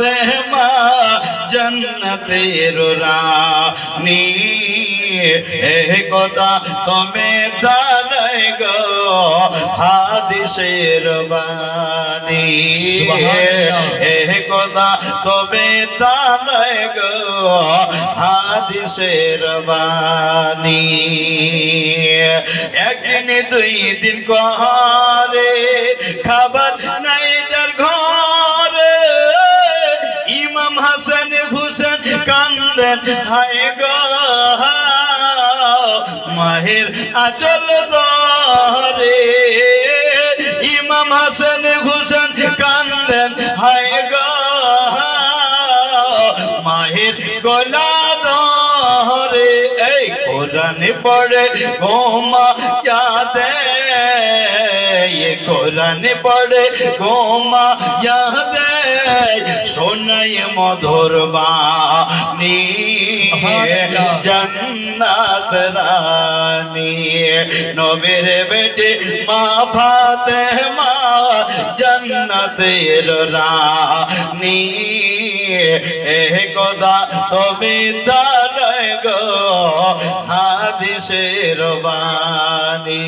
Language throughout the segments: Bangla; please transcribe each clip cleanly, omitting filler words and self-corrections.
ফাতেমা জন্নতের রানী এ কথা তুমি জানাই গো হাদিসের বাণী এ কথা তুমি জানাই গো হাদিসের বাণী একদিন দুই দিন করে খাবার নাই যার ঘরে ইমাম হাসান হুসেন কান্দেন হায় গো মাহের আচল ধরে ইমাম হাসান হুসেন কান্দেন হায় গো মাহের গলা ধরে এই কোরআন পড়ে ঘুমা যাতে কোরআন পড়ে ঘুমা যাতে শোনাই মধুর বাণী জান্নাত রানী নবীর বেটে মা ফাতেমা জান্নাতের রানী এ কথা তুমি জানাই গো হাদিসের বাণী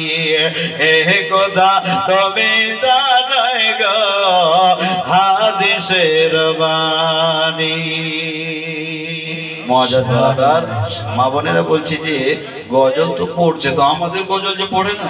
এ কথা তুমি জানাই গো হাদিসের বাণী। মজাদার মা বোনেরা বলছি যে গজল তো পড়ছে, তো আমাদের গজল যে পড়ে না।